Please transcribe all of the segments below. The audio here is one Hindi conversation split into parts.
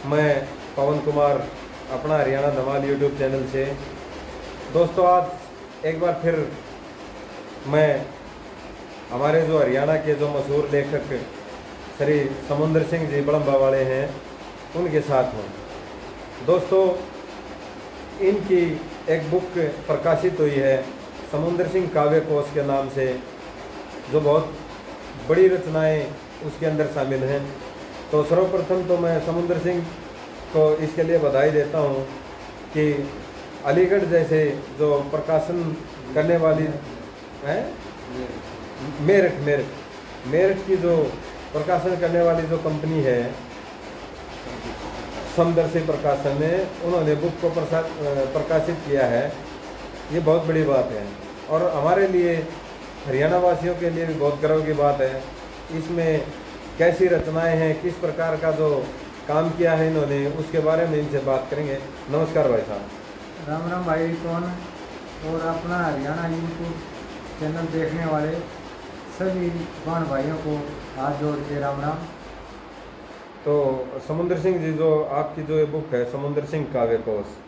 मैं पवन कुमार, अपना हरियाणा धमाल यूट्यूब चैनल से। दोस्तों, आज एक बार फिर मैं हमारे जो हरियाणा के जो मशहूर लेखक श्री समुंदर सिंह जी बड़म्बा वाले हैं, उनके साथ हूँ। दोस्तों, इनकी एक बुक प्रकाशित हुई है समुंदर सिंह काव्य कोश के नाम से, जो बहुत बड़ी रचनाएं उसके अंदर शामिल हैं। तो सर्वप्रथम तो मैं समुंदर सिंह को इसके लिए बधाई देता हूँ कि अलीगढ़ जैसे जो प्रकाशन करने वाली है, मेरठ की जो प्रकाशन करने वाली जो कंपनी है समदर्शी प्रकाशन में, उन्होंने बुक को प्रकाशित किया है। ये बहुत बड़ी बात है और हमारे लिए, हरियाणा वासियों के लिए भी बहुत गर्व की बात है। इसमें कैसी रचनाएं हैं, किस प्रकार का जो काम किया है इन्होंने, उसके बारे में इनसे बात करेंगे। नमस्कार भाई साहब। राम राम भाई कौन और अपना हरियाणा यूट्यूब चैनल देखने वाले सभी कौन भाइयों को हाथ जोड़ के राम राम। तो समुंदर सिंह जी, जो आपकी जो ये बुक है समुंदर सिंह काव्य कोश,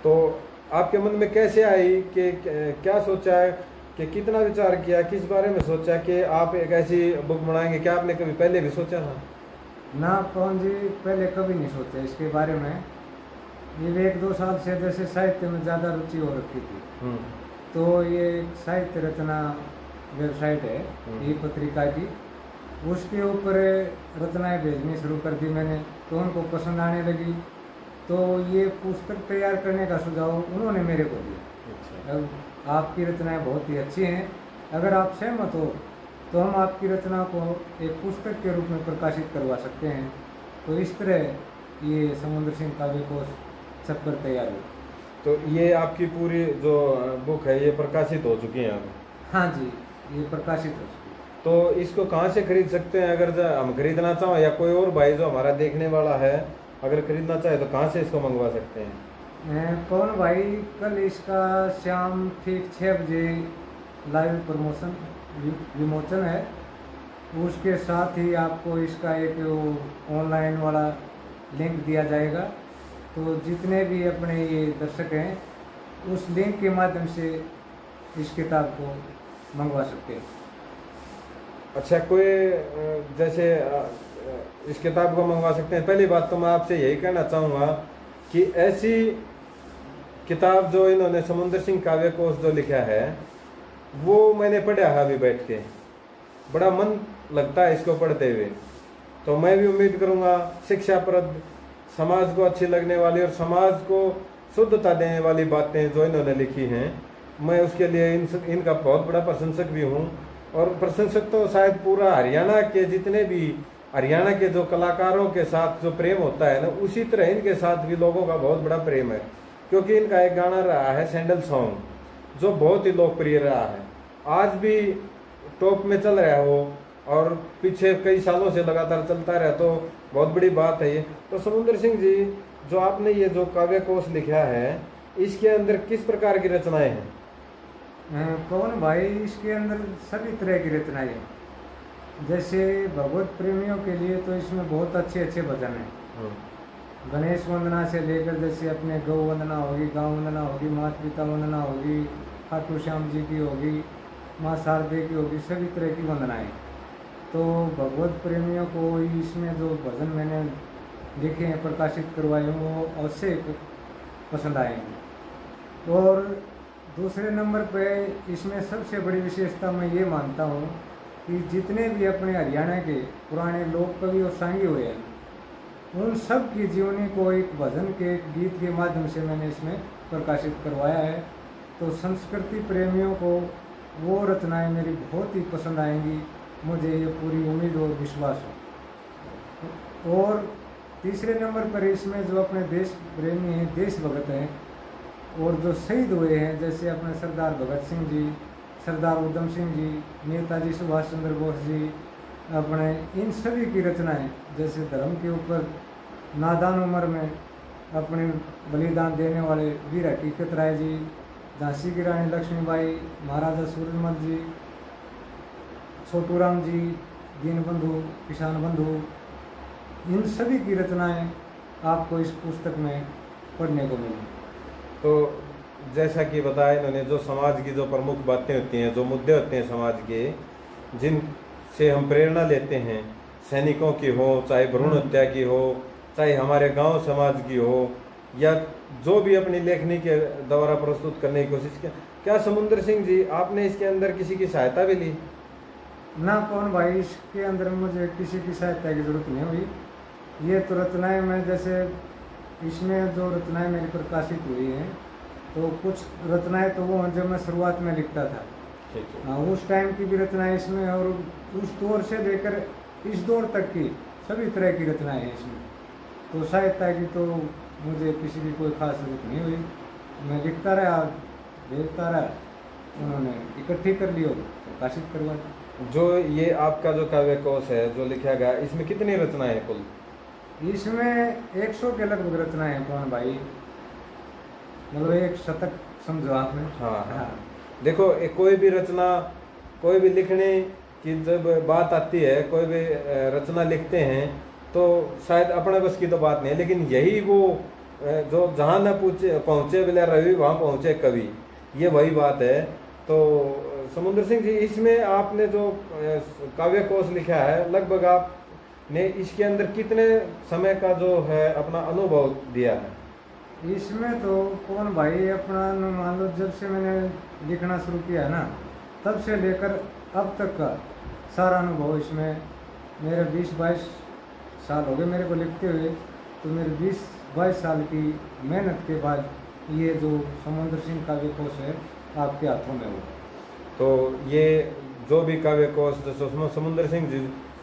तो आपके मन में कैसे आई कि क्या सोचा है कि कितना विचार किया, किस बारे में सोचा कि आप एक ऐसी बुक बनाएंगे? क्या आपने कभी पहले भी सोचा था? ना पवन जी, पहले कभी नहीं सोचा इसके बारे में। ये 1-2 साल से जैसे साहित्य में ज़्यादा रुचि हो रखी थी, तो ये साहित्य रचना वेबसाइट है ये पत्रिका की, उसके ऊपर रचनाएं भेजनी शुरू कर दी मैंने। तो उनको पसंद आने लगी, तो ये पुस्तक तैयार करने का सुझाव उन्होंने मेरे को दिया। अब आपकी रचनाएं बहुत ही अच्छी हैं, अगर आप सहमत हो तो हम आपकी रचना को एक पुस्तक के रूप में प्रकाशित करवा सकते हैं। तो इस तरह ये समुंदर सिंह काव्य कोश छपकर तैयार हुई। तो ये आपकी पूरी जो बुक है ये प्रकाशित हो चुकी है अब? हाँ जी, ये प्रकाशित हो चुकी है। तो इसको कहाँ से खरीद सकते हैं? अगर हम खरीदना चाहें या कोई और भाई जो हमारा देखने वाला है अगर खरीदना चाहे तो कहाँ से इसको मंगवा सकते हैं? कौन भाई, कल इसका शाम ठीक 6 बजे लाइव प्रमोशन विमोचन है। उसके साथ ही आपको इसका एक ऑनलाइन वाला लिंक दिया जाएगा। तो जितने भी अपने ये दर्शक हैं उस लिंक के माध्यम से इस किताब को मंगवा सकते हैं। अच्छा, कोई जैसे इस किताब को मंगवा सकते हैं। पहली बात तो मैं आपसे यही कहना चाहूँगा कि ऐसी किताब जो इन्होंने समुंदर सिंह काव्य कोश जो लिखा है वो मैंने पढ़ा है अभी बैठ के, बड़ा मन लगता है इसको पढ़ते हुए। तो मैं भी उम्मीद करूँगा शिक्षाप्रद, समाज को अच्छी लगने वाली और समाज को शुद्धता देने वाली बातें जो इन्होंने लिखी हैं, मैं उसके लिए इनका बहुत बड़ा प्रशंसक भी हूँ। और प्रशंसक तो शायद पूरा हरियाणा के जितने भी हरियाणा के जो कलाकारों के साथ जो प्रेम होता है ना, उसी तरह इनके साथ भी लोगों का बहुत बड़ा प्रेम है। क्योंकि इनका एक गाना रहा है सैंडल सॉन्ग, जो बहुत ही लोकप्रिय रहा है, आज भी टॉप में चल रहा है वो, और पीछे कई सालों से लगातार चलता रहा, तो बहुत बड़ी बात है ये। तो समुंदर सिंह जी, जो आपने ये जो काव्य कोश लिखा है, इसके अंदर किस प्रकार की रचनाएं हैं? पवन भाई, इसके अंदर सभी तरह की रचनाएं हैं। जैसे भगवत प्रेमियों के लिए तो इसमें बहुत अच्छे अच्छे भजन हैं। गणेश वंदना से लेकर जैसे अपने गौ वंदना होगी, गांव वंदना होगी, माता पिता वंदना होगी, खाटू श्याम जी की होगी, माँ शारदे की होगी, सभी तरह की वंदनाएं। तो भगवत प्रेमियों को इसमें जो भजन मैंने लिखे हैं, प्रकाशित करवाए हैं, वो अवश्य पसंद आएंगे। और दूसरे नंबर पे इसमें सबसे बड़ी विशेषता मैं ये मानता हूँ कि जितने भी अपने हरियाणा के पुराने लोक कवि और सांगी हुए हैं, उन सब की जीवनी को एक भजन के गीत के माध्यम से मैंने इसमें प्रकाशित करवाया है। तो संस्कृति प्रेमियों को वो रचनाएं मेरी बहुत ही पसंद आएंगी, मुझे ये पूरी उम्मीद और विश्वास है। और तीसरे नंबर पर इसमें जो अपने देश प्रेमी हैं, देशभक्त हैं, और जो शहीद हुए हैं, जैसे अपने सरदार भगत सिंह जी, सरदार उधम सिंह जी, नेताजी सुभाष चंद्र बोस जी, अपने इन सभी की रचनाएं, जैसे धर्म के ऊपर नादान उम्र में अपने बलिदान देने वाले वीर हकीकत राय जी, झांसी की रानी लक्ष्मीबाई, महाराजा सूरजमल जी, छोटू राम जी, दीनबंधु, किसान बंधु, इन सभी की रचनाएं आपको इस पुस्तक में पढ़ने को मिले। तो जैसा कि बताया इन्होंने, जो समाज की जो प्रमुख बातें होती हैं, जो मुद्दे होते हैं समाज के, जिन से हम प्रेरणा लेते हैं, सैनिकों की हो, चाहे भ्रूण हत्या की हो, चाहे हमारे गांव समाज की हो, या जो भी अपनी लेखनी के द्वारा प्रस्तुत करने की कोशिश की, क्या समुद्र सिंह जी आपने इसके अंदर किसी की सहायता भी ली? ना कौन भाई, इसके अंदर मुझे किसी की सहायता की जरूरत नहीं हुई। ये तो रचनाएं मैं जैसे इसमें जो रचनाएं मेरी प्रकाशित हुई हैं, तो कुछ रचनाएं तो वो जब मैं शुरुआत में लिखता था, हाँ, उस टाइम की भी रचनाएं इसमें, और उस दौर से लेकर इस दौर तक की सभी तरह की रचनाएं हैं इसमें। तो सहायता की तो मुझे किसी की कोई खास जरूरत नहीं हुई, मैं लिखता रहा, भेजता रहा, उन्होंने इकट्ठी कर ली और प्रकाशित करवा दी। जो ये आपका जो काव्य कोश है जो लिखा गया, इसमें कितनी रचनाएं हैं कुल? इसमें 100 के लगभग रचनाएं हैं कौन भाई, मतलब एक शतक समझो आपने। हाँ हाँ, देखो कोई भी रचना, कोई भी लिखने की जब बात आती है, कोई भी रचना लिखते हैं तो शायद अपने बस की तो बात नहीं है, लेकिन यही वो जो जहाँ न पहुँचे बिला रवि वहाँ पहुँचे कवि, ये वही बात है। तो समुद्र सिंह जी, इसमें आपने जो काव्य कोश लिखा है, लगभग आपने इसके अंदर कितने समय का जो है अपना अनुभव दिया है? इसमें तो कौन भाई अपना मान लो, जब से मैंने लिखना शुरू किया ना, तब से लेकर अब तक का सारा अनुभव इसमें, मेरे 20-22 साल हो गए मेरे को लिखते हुए। तो मेरे 20-22 साल की मेहनत के बाद ये जो समुद्र सिंह काव्य कोश है आपके हाथों में हो। तो ये जो भी काव्य कोश, जो समुद्र सिंह जी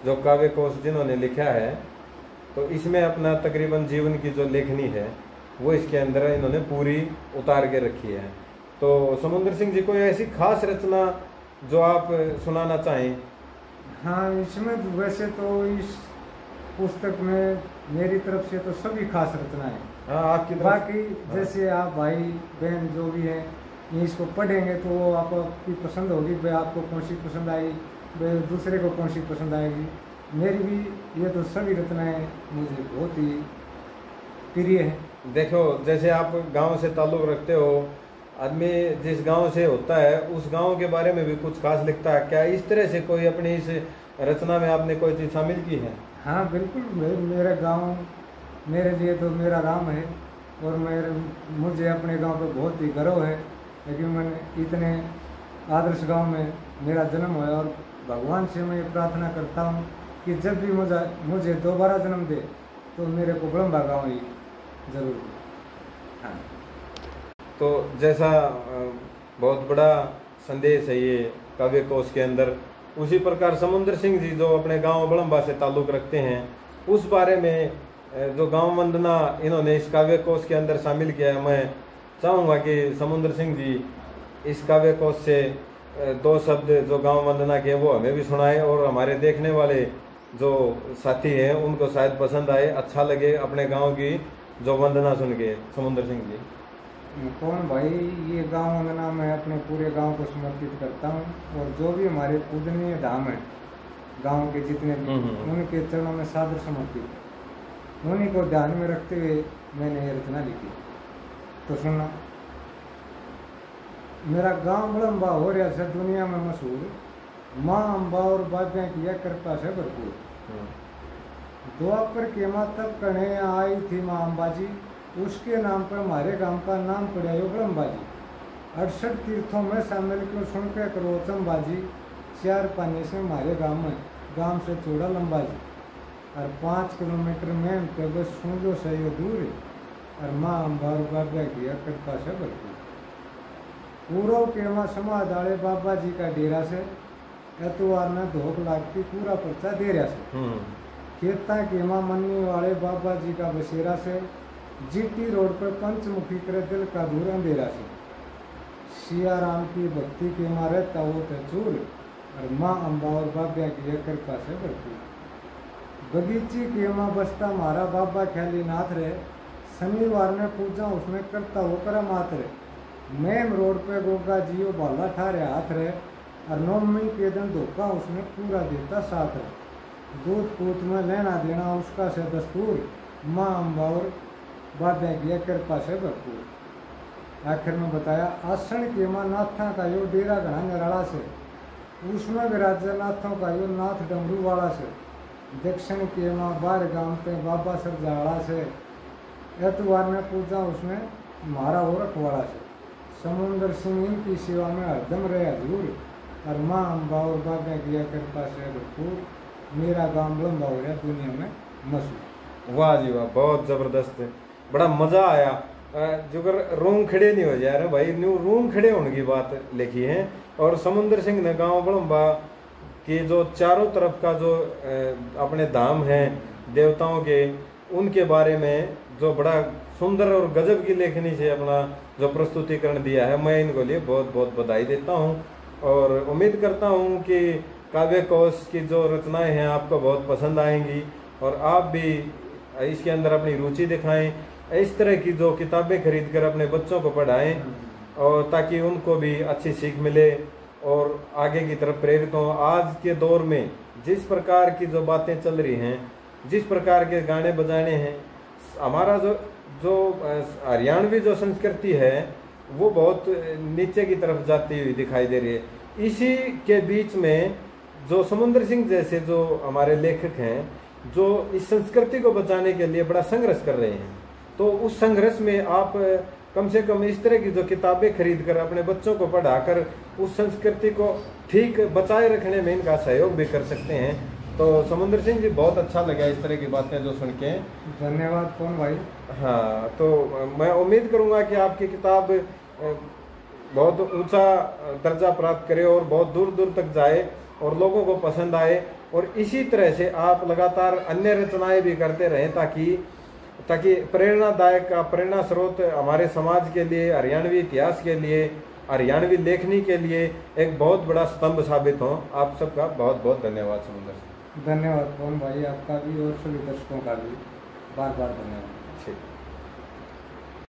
जो काव्य कोश जिन्होंने लिखा है, तो इसमें अपना तकरीबन जीवन की जो लेखनी है वो इसके अंदर इन्होंने पूरी उतार के रखी है। तो समुद्र सिंह जी, कोई ऐसी खास रचना जो आप सुनाना चाहें? हाँ, इसमें वैसे तो इस पुस्तक में मेरी तरफ से तो सभी खास रचनाएं, हाँ आपकी तरफ। बाकी जैसे आप भाई बहन जो भी हैं, ये इसको पढ़ेंगे तो वो आपकी पसंद होगी, भाई आपको कौन सी पसंद आई, भाई दूसरे को कौन सी पसंद आएगी। मेरी भी ये तो सभी रचनाएं मुझे बहुत ही प्रिय है। देखो, जैसे आप गांव से ताल्लुक़ रखते हो, आदमी जिस गांव से होता है उस गांव के बारे में भी कुछ खास लिखता है। क्या इस तरह से कोई अपनी इस रचना में आपने कोई चीज़ शामिल की है? हाँ बिल्कुल, मेरा गांव मेरे लिए तो मेरा राम है, और मुझे अपने गांव पर बहुत ही गर्व है, क्योंकि मैंने इतने आदर्श गांव में मेरा जन्म हुआ। और भगवान से मैं ये प्रार्थना करता हूँ कि जब भी मुझे दोबारा जन्म दे तो मेरे को ब्रह्मा गाँव ही जरूर दे। हाँ, तो जैसा बहुत बड़ा संदेश है ये काव्य कोश के अंदर, उसी प्रकार समुद्र सिंह जी जो अपने गांव बड़म्बा से ताल्लुक़ रखते हैं, उस बारे में जो गांव वंदना इन्होंने इस काव्य कोश के अंदर शामिल किया है, मैं चाहूँगा कि समुद्र सिंह जी इस काव्य कोश से 2 शब्द जो गांव वंदना के वो हमें भी सुनाए, और हमारे देखने वाले जो साथी हैं उनको शायद पसंद आए, अच्छा लगे अपने गाँव की जो वंदना सुन के। समुद्र सिंह जी। कौन भाई, ये गांव वंदना मैं अपने पूरे गांव को समर्पित करता हूँ, और जो भी हमारे पूजनीय धाम है गांव के जितने भी, उनके चरणों में सादर समर्पित है। उन्हीं को ध्यान में रखते हुए मैंने ये रचना लिखी। तो सुनना, मेरा गांव बड़म्बा हो रहा से दुनिया में मशहूर, माँ अम्बा और बाबिया की कृपा से भरपूर। द्वापर के माँ तब करने आई थी माँ अम्बा जी, उसके नाम पर हमारे गांव का नाम पड़ा यो बड़म्बा जी। 68 तीर्थों में शामिल क्यों सुन के करो चंबाजी, 4 पानी से हमारे गांव से चौड़ा लंबा जी। और 5 किलोमीटर में बस सुन लो सही दूर, और माँ अम्बा और बाबा की कृपा से भरपूर। पूरव के माँ समाधाड़े बाबा जी का डेरा से, एतवार में धोख लागती पूरा पर्चा डेरा से। खेता के माँ मन्नी वाले बाबा जी का बसेरा से, जीटी रोड पर पंचमुखी करे दिल का दूर अंधेरा से। सिया राम की भक्ति के मारे तवो चूर, और माँ अम्बा और बाबा की कृपा से भरपूर। बगीची के माँ बसता मारा बाबा ख्याली नाथ रहे, शनिवार में पूजा उसमें करता वो कर मात रहे। मेम रोड पे गोगा जियो बाला ठारे हाथ रहे, और नवमी के दिन धोखा उसमें पूरा देता साथ रहे। दूध पूत में लेना देना उसका से दस्तूर, माँ अम्बा और बाबा की कृपा से भरपूर। आखिर में बताया आसन के माँ नाथा का यो डेरा घना निराला से, उसमें विराजे नाथों का यो नाथ डमरू वाला से, दक्षिण के माँ बार गांव पे बाबा सर जाड़ा से, एतवार में पूजा उसने मारा हो रखवाड़ा से, समुंदर सिंह की सेवा में हरदम रहे हजूर, और माँ अम्बा और बाबा की कृपा से भरपूर, मेरा गांव लंबा हो गया दुनिया में मशहूर। वाह जी वाह, बहुत जबरदस्त, बड़ा मजा आया। जो कर रूम खड़े नहीं हो जा रहे भाई, न्यू रूम खड़े होने की बात लिखी है। और समुंदर सिंह ने गांव बड़म्बा की जो चारों तरफ का जो अपने धाम हैं देवताओं के, उनके बारे में जो बड़ा सुंदर और गजब की लेखनी से अपना जो प्रस्तुतिकरण दिया है, मैं इनको लिए बहुत बहुत बधाई देता हूँ। और उम्मीद करता हूँ कि काव्य कोश की जो रचनाएं हैं आपको बहुत पसंद आएंगी और आप भी इसके अंदर अपनी रुचि दिखाएं। इस तरह की जो किताबें खरीद कर अपने बच्चों को पढ़ाएं और ताकि उनको भी अच्छी सीख मिले और आगे की तरफ प्रेरित हों। आज के दौर में जिस प्रकार की जो बातें चल रही हैं, जिस प्रकार के गाने बजाने हैं, हमारा जो हरियाणवी जो संस्कृति है वो बहुत नीचे की तरफ जाती हुई दिखाई दे रही है। इसी के बीच में जो समुंदर सिंह जैसे जो हमारे लेखक हैं, जो इस संस्कृति को बचाने के लिए बड़ा संघर्ष कर रहे हैं, तो उस संघर्ष में आप कम से कम इस तरह की जो किताबें खरीद कर अपने बच्चों को पढ़ाकर उस संस्कृति को ठीक बचाए रखने में इनका सहयोग भी कर सकते हैं। तो समुंदर सिंह जी, बहुत अच्छा लगा इस तरह की बातें जो सुन के। धन्यवाद कौन भाई। हाँ, तो मैं उम्मीद करूँगा कि आपकी किताब बहुत ऊंचा दर्जा प्राप्त करे और बहुत दूर दूर तक जाए और लोगों को पसंद आए। और इसी तरह से आप लगातार अन्य रचनाएं भी करते रहें ताकि प्रेरणादायक का प्रेरणा स्रोत हमारे समाज के लिए, हरियाणवी इतिहास के लिए, हरियाणवी लेखनी के लिए एक बहुत बड़ा स्तंभ साबित हो। आप सबका बहुत बहुत धन्यवाद समुंदर सिंह। धन्यवाद कौन भाई, आपका भी और सभी दर्शकों का भी बार बार धन्यवाद। ठीक।